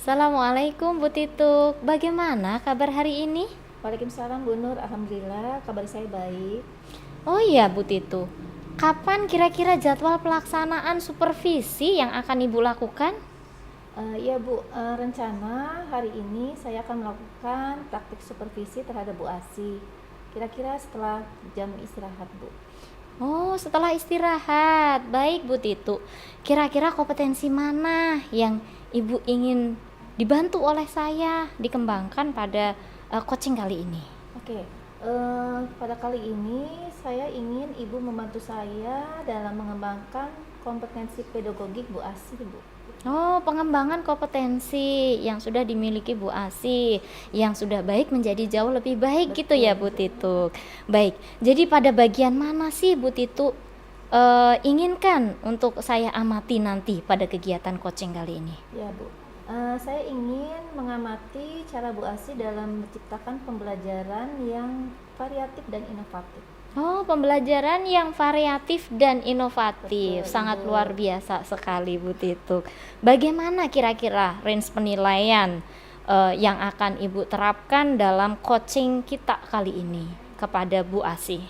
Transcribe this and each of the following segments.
Assalamualaikum Bu Tituk, bagaimana kabar hari ini? Waalaikumsalam Bu Nur, alhamdulillah kabar saya baik. Oh iya Bu Tituk, kapan kira-kira jadwal pelaksanaan supervisi yang akan Ibu lakukan? Ya Bu, rencana hari ini saya akan melakukan praktik supervisi terhadap Bu Asi. Kira-kira setelah jam istirahat Bu. Oh, setelah istirahat. Baik Bu Tituk, kira-kira kompetensi mana yang Ibu ingin dibantu oleh saya dikembangkan pada coaching kali ini? Oke, pada kali ini saya ingin Ibu membantu saya dalam mengembangkan kompetensi pedagogik Bu Asi Bu. Oh, pengembangan kompetensi yang sudah dimiliki Bu Asi, yang sudah baik menjadi jauh lebih baik. Betul, gitu ya Bu Tituk. Baik, jadi pada bagian mana sih Bu Tituk inginkan untuk saya amati nanti pada kegiatan coaching kali ini? Ya Bu, saya ingin mengamati cara Bu Asi dalam menciptakan pembelajaran yang variatif dan inovatif. Oh, pembelajaran yang variatif dan inovatif. Betul, sangat Ibu. luar biasa sekali Bu Tituk. Bagaimana kira-kira range penilaian yang akan Ibu terapkan dalam coaching kita kali ini kepada Bu Asi?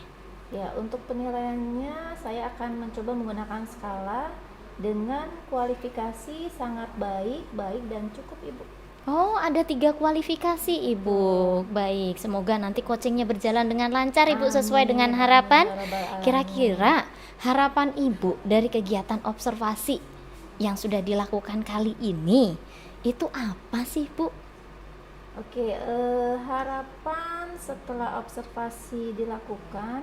Ya, untuk penilaiannya saya akan mencoba menggunakan skala dengan kualifikasi sangat baik, baik dan cukup Ibu. Oh, ada 3 kualifikasi Ibu. Baik, semoga nanti coachingnya berjalan dengan lancar Ibu, sesuai dengan harapan. Kira-kira harapan Ibu dari kegiatan observasi yang sudah dilakukan kali ini itu apa sih Bu? Oke, harapan setelah observasi dilakukan,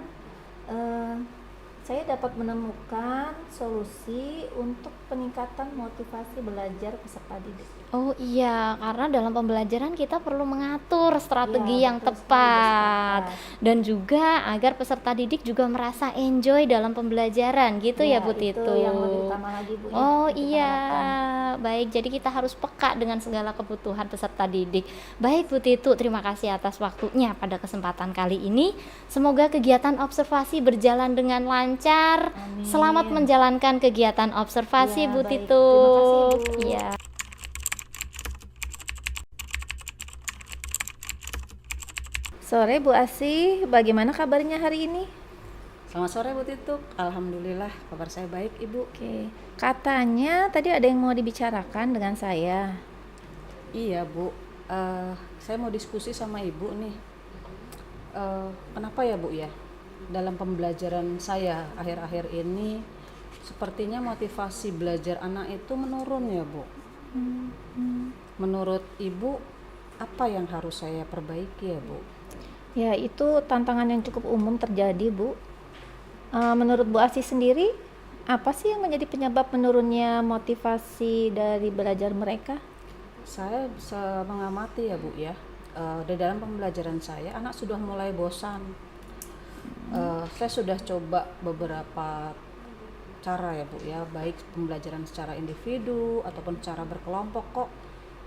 saya dapat menemukan solusi untuk peningkatan motivasi belajar peserta didik. Oh iya, karena dalam pembelajaran kita perlu mengatur strategi Ya, yang betul tepat sekali, dan juga agar peserta didik juga merasa enjoy dalam pembelajaran gitu ya Bu itu Titu. yang lebih utama lagi Bu ya, Oh yang kita iya, harapkan. baik. Jadi kita harus peka dengan segala kebutuhan peserta didik. Baik Bu Titu, terima kasih atas waktunya pada kesempatan kali ini. Semoga kegiatan observasi berjalan dengan lancar. Amin. Selamat menjalankan kegiatan observasi Ya, Bu baik. Titu. Terima kasih Bu. Iya. Sore Bu Asi, bagaimana kabarnya hari ini? Selamat sore Bu Tituk, alhamdulillah kabar saya baik Ibu. Oke, katanya tadi ada yang mau dibicarakan dengan saya. Iya Bu, saya mau diskusi sama Ibu nih. Kenapa ya Bu ya, dalam pembelajaran saya akhir-akhir ini sepertinya motivasi belajar anak itu menurun ya Bu. Menurut Ibu, apa yang harus saya perbaiki ya Bu? Ya, itu tantangan yang cukup umum terjadi Bu. Menurut Bu Asi sendiri, apa sih yang menjadi penyebab menurunnya motivasi dari belajar mereka? Saya bisa mengamati ya Bu ya, di dalam pembelajaran saya anak sudah mulai bosan. Saya sudah coba beberapa cara ya Bu ya, baik pembelajaran secara individu ataupun secara berkelompok, kok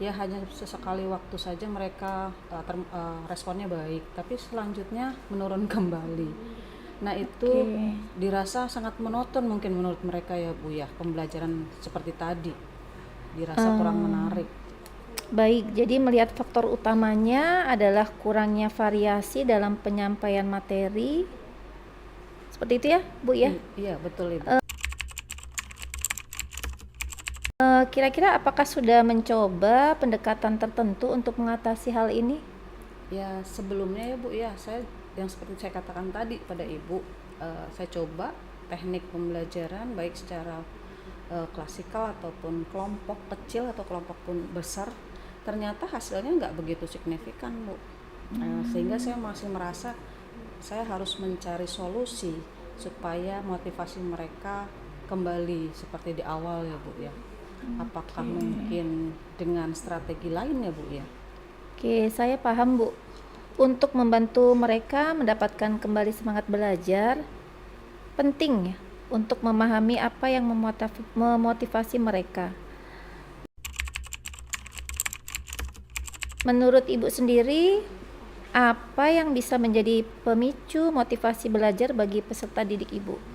ya hanya sesekali waktu saja mereka responnya baik, tapi selanjutnya menurun kembali. Nah itu dirasa sangat monoton mungkin menurut mereka ya Bu ya, pembelajaran seperti tadi dirasa kurang menarik. Baik, jadi melihat faktor utamanya adalah kurangnya variasi dalam penyampaian materi. Seperti itu ya, Bu ya? Iya, betul Ibu. Kira-kira apakah sudah mencoba pendekatan tertentu untuk mengatasi hal ini? Ya, sebelumnya ya Bu ya, saya yang seperti saya katakan tadi pada Ibu, saya coba teknik pembelajaran baik secara klasikal ataupun kelompok kecil atau kelompok pun besar, ternyata hasilnya nggak begitu signifikan Bu. Sehingga saya masih merasa saya harus mencari solusi supaya motivasi mereka kembali seperti di awal ya Bu ya. Apakah mungkin dengan strategi lain ya Bu ya? Oke, saya paham Bu. Untuk membantu mereka mendapatkan kembali semangat belajar, penting ya untuk memahami apa yang memotivasi mereka. Menurut Ibu sendiri, apa yang bisa menjadi pemicu motivasi belajar bagi peserta didik Ibu?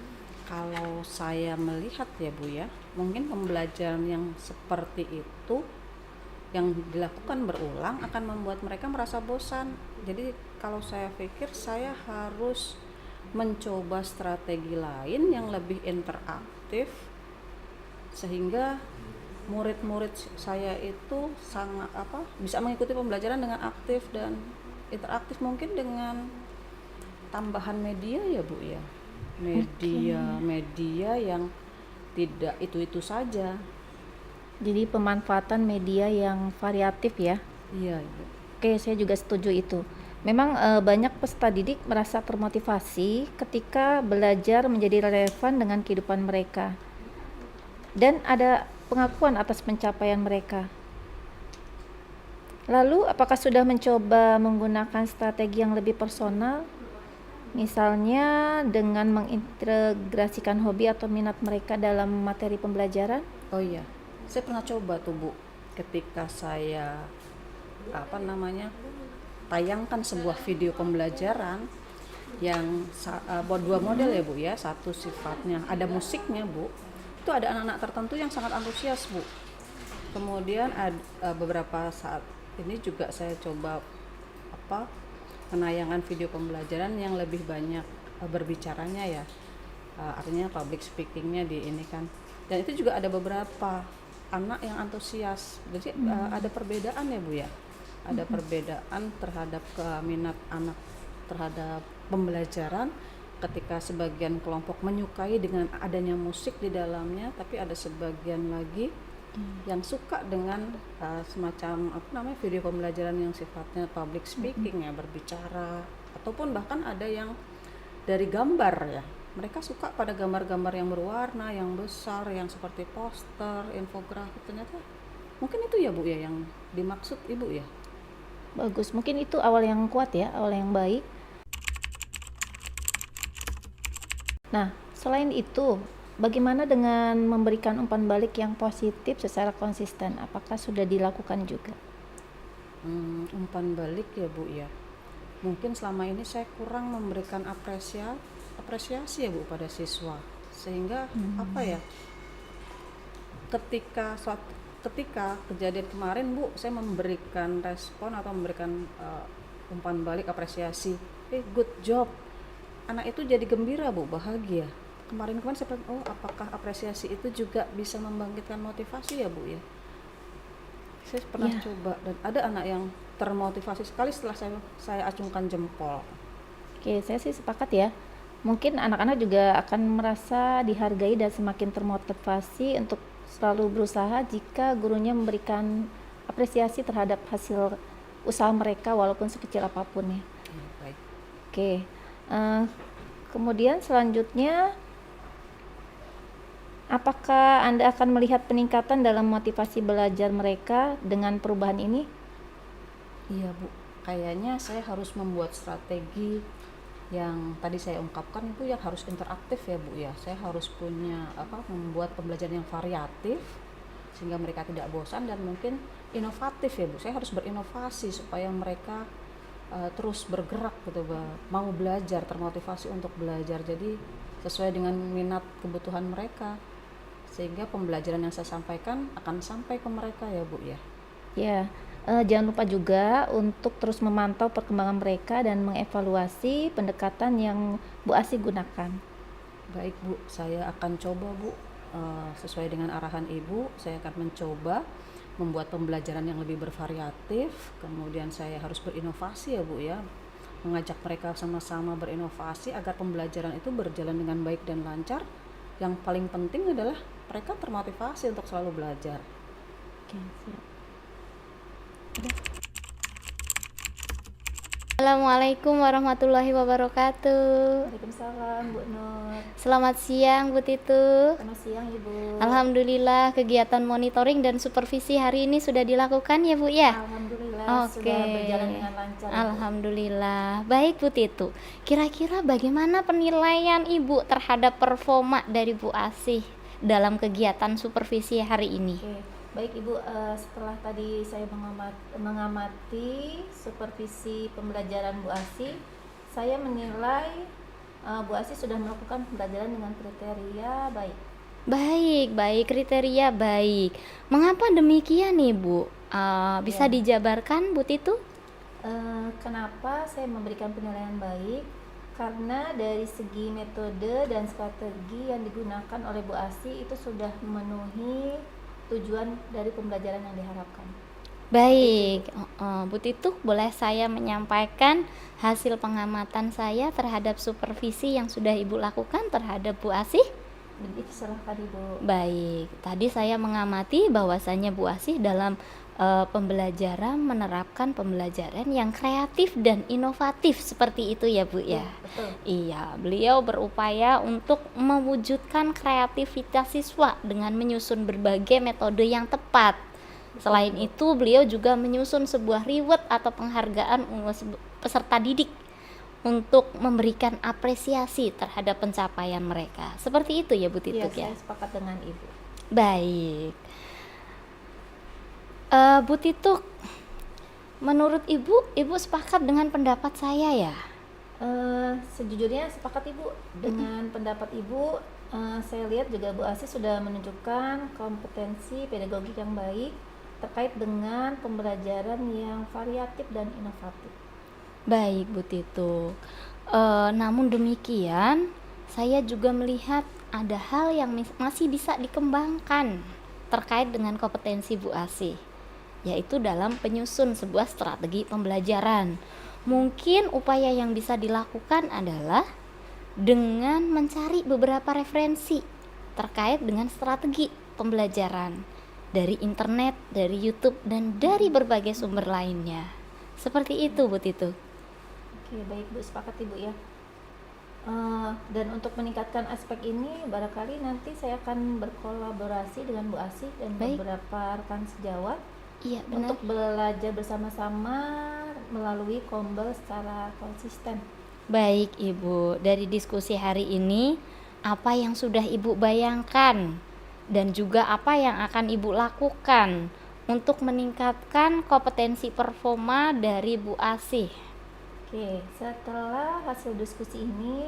Kalau saya melihat ya Bu ya, mungkin pembelajaran yang seperti itu yang dilakukan berulang akan membuat mereka merasa bosan. Jadi kalau saya pikir saya harus mencoba strategi lain yang lebih interaktif sehingga murid-murid saya itu sangat bisa mengikuti pembelajaran dengan aktif dan interaktif, mungkin dengan tambahan media ya Bu ya. Media yang tidak itu saja. Jadi pemanfaatan media yang variatif ya. Iya, Ibu. Oke, saya juga setuju itu. Memang banyak peserta didik merasa termotivasi ketika belajar menjadi relevan dengan kehidupan mereka. Dan ada pengakuan atas pencapaian mereka. Lalu, apakah sudah mencoba menggunakan strategi yang lebih personal? Misalnya dengan mengintegrasikan hobi atau minat mereka dalam materi pembelajaran? Oh iya, saya pernah coba tuh Bu, ketika saya tayangkan sebuah video pembelajaran yang buat dua model ya Bu ya. Satu sifatnya ada musiknya Bu, itu ada anak-anak tertentu yang sangat antusias Bu. Kemudian ada beberapa saat ini juga saya coba penayangan video pembelajaran yang lebih banyak berbicaranya ya, artinya public speakingnya di ini kan. Dan itu juga ada beberapa anak yang antusias. Jadi ada perbedaan ya Bu ya, ada perbedaan terhadap minat anak terhadap pembelajaran. Ketika sebagian kelompok menyukai dengan adanya musik di dalamnya, tapi ada sebagian lagi yang suka dengan semacam video pembelajaran yang sifatnya public speaking ya, berbicara, ataupun bahkan ada yang dari gambar ya. Mereka suka pada gambar-gambar yang berwarna, yang besar, yang seperti poster, infografik. Ternyata mungkin itu ya Bu ya yang dimaksud Ibu ya. Bagus, mungkin itu awal yang kuat ya, awal yang baik. Nah, selain itu, bagaimana dengan memberikan umpan balik yang positif secara konsisten? Apakah sudah dilakukan juga? Umpan balik ya Bu ya. Mungkin selama ini saya kurang memberikan apresiasi ya Bu pada siswa. Sehingga ketika kejadian kemarin Bu, saya memberikan respon atau memberikan umpan balik apresiasi. Good job. Anak itu jadi gembira Bu, bahagia. Kemarin saya pikir, apakah apresiasi itu juga bisa membangkitkan motivasi ya Bu ya? Saya pernah coba dan ada anak yang termotivasi sekali setelah saya acungkan jempol. Oke, saya sih sepakat ya. Mungkin anak-anak juga akan merasa dihargai dan semakin termotivasi untuk selalu berusaha jika gurunya memberikan apresiasi terhadap hasil usaha mereka walaupun sekecil apapun ya. Baik. Oke, kemudian selanjutnya, apakah Anda akan melihat peningkatan dalam motivasi belajar mereka dengan perubahan ini? Iya Bu, kayaknya saya harus membuat strategi yang tadi saya ungkapkan itu yang harus interaktif ya Bu ya. Saya harus punya membuat pembelajaran yang variatif sehingga mereka tidak bosan dan mungkin inovatif ya Bu. Saya harus berinovasi supaya mereka terus bergerak gitu, mau belajar, termotivasi untuk belajar. Jadi sesuai dengan minat kebutuhan mereka sehingga pembelajaran yang saya sampaikan akan sampai ke mereka ya Bu ya. Ya, jangan lupa juga untuk terus memantau perkembangan mereka dan mengevaluasi pendekatan yang Bu Asih gunakan. Baik Bu, saya akan coba Bu, sesuai dengan arahan Ibu, saya akan mencoba membuat pembelajaran yang lebih bervariatif. Kemudian saya harus berinovasi ya Bu ya, mengajak mereka sama-sama berinovasi agar pembelajaran itu berjalan dengan baik dan lancar. Yang paling penting adalah mereka termotivasi untuk selalu belajar. Oke, siap. Assalamualaikum warahmatullahi wabarakatuh. Waalaikumsalam Bu Nur. Selamat siang Bu Titu. Selamat siang Ibu. Alhamdulillah kegiatan monitoring dan supervisi hari ini sudah dilakukan ya Bu ya? Alhamdulillah sudah berjalan dengan lancar. Alhamdulillah. Baik Bu Titu, kira-kira bagaimana penilaian Ibu terhadap performa dari Bu Asih dalam kegiatan supervisi hari ini? Oke. Baik Ibu, setelah tadi saya mengamati supervisi pembelajaran Bu Asih, saya menilai Bu Asih sudah melakukan pembelajaran dengan kriteria baik. Baik, kriteria baik. Mengapa demikian nih Bu? Bisa dijabarkan Bu Titu? Kenapa saya memberikan penilaian baik? Karena dari segi metode dan strategi yang digunakan oleh Bu Asi itu sudah memenuhi tujuan dari pembelajaran yang diharapkan. Baik, Bu Titu, boleh saya menyampaikan hasil pengamatan saya terhadap supervisi yang sudah Ibu lakukan terhadap Bu Asih? Jadi silahkan Ibu. Baik, tadi saya mengamati bahwasannya Bu Asih dalam pembelajaran menerapkan pembelajaran yang kreatif dan inovatif seperti itu ya Bu ya. Betul. Iya, beliau berupaya untuk mewujudkan kreativitas siswa dengan menyusun berbagai metode yang tepat. Selain itu, beliau juga menyusun sebuah reward atau penghargaan peserta didik untuk memberikan apresiasi terhadap pencapaian mereka. Seperti itu ya Bu Iya, Tituk ya. saya sepakat dengan Ibu. Baik. Bu Tituk, menurut Ibu sepakat dengan pendapat saya ya? Sejujurnya sepakat Ibu dengan pendapat Ibu. Saya lihat juga Bu Asi sudah menunjukkan kompetensi pedagogik yang baik terkait dengan pembelajaran yang variatif dan inovatif. Baik Bu Tituk. Namun demikian, saya juga melihat ada hal yang masih bisa dikembangkan terkait dengan kompetensi Bu Asi, yaitu dalam penyusun sebuah strategi pembelajaran. Mungkin upaya yang bisa dilakukan adalah dengan mencari beberapa referensi terkait dengan strategi pembelajaran dari internet, dari YouTube, dan dari berbagai sumber lainnya. Seperti itu Bu Titu. Oke, baik Bu, sepakat Ibu ya. Dan untuk meningkatkan aspek ini, barangkali nanti saya akan berkolaborasi dengan Bu Asih dan Baik. beberapa rekan sejawat Iya benar. untuk belajar bersama-sama melalui Kombel secara konsisten. Baik Ibu, dari diskusi hari ini, apa yang sudah Ibu bayangkan dan juga apa yang akan Ibu lakukan untuk meningkatkan kompetensi performa dari Bu Asih? Oke, setelah hasil diskusi ini,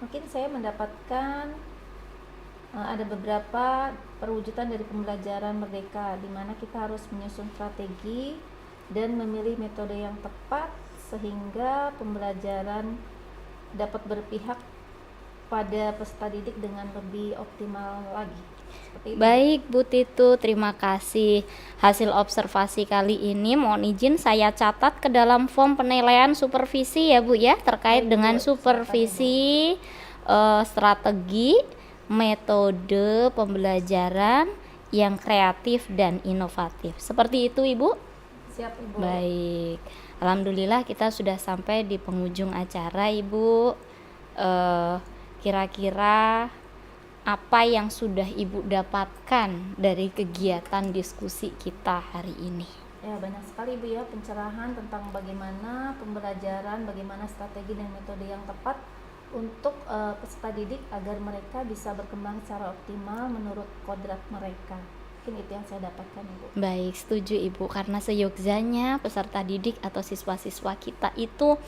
mungkin saya mendapatkan ada beberapa perwujudan dari pembelajaran merdeka, di mana kita harus menyusun strategi dan memilih metode yang tepat sehingga pembelajaran dapat berpihak pada peserta didik dengan lebih optimal lagi. Seperti itu. Baik Bu Titu, terima kasih. Hasil observasi kali ini mohon izin saya catat ke dalam form penilaian supervisi ya Bu ya, terkait Baik, dengan Bu. supervisi strategi, metode pembelajaran yang kreatif dan inovatif. Seperti itu Ibu. Siap Ibu. Baik, alhamdulillah kita sudah sampai di penghujung acara Ibu. Kira-kira apa yang sudah Ibu dapatkan dari kegiatan diskusi kita hari ini? Ya, banyak sekali Bu ya pencerahan tentang bagaimana pembelajaran, bagaimana strategi dan metode yang tepat untuk peserta didik agar mereka bisa berkembang secara optimal menurut kodrat mereka. Mungkin itu yang saya dapatkan Ibu. Baik, setuju Ibu, karena seyogyanya peserta didik atau siswa-siswa kita itu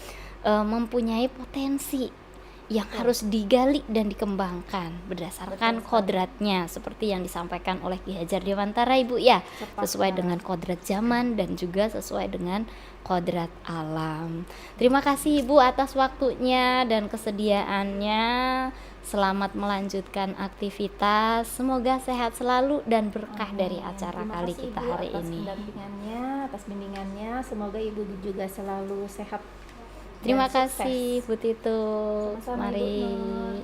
mempunyai potensi yang harus digali dan dikembangkan berdasarkan Betul sekali. kodratnya seperti yang disampaikan oleh Ki Hajar Dewantara Ibu ya, Sepakat. sesuai dengan kodrat zaman dan juga sesuai dengan kodrat alam. Terima kasih Ibu atas waktunya dan kesediaannya. Selamat melanjutkan aktivitas. Semoga sehat selalu dan berkah dari acara Terima kali kasih, kita Ibu, hari atas ini. pendampingannya, atas bimbingannya. Semoga Ibu juga selalu sehat. Terima dan sukses. kasih Bu Titu. Sama-sama, Ibu Mari. Nur.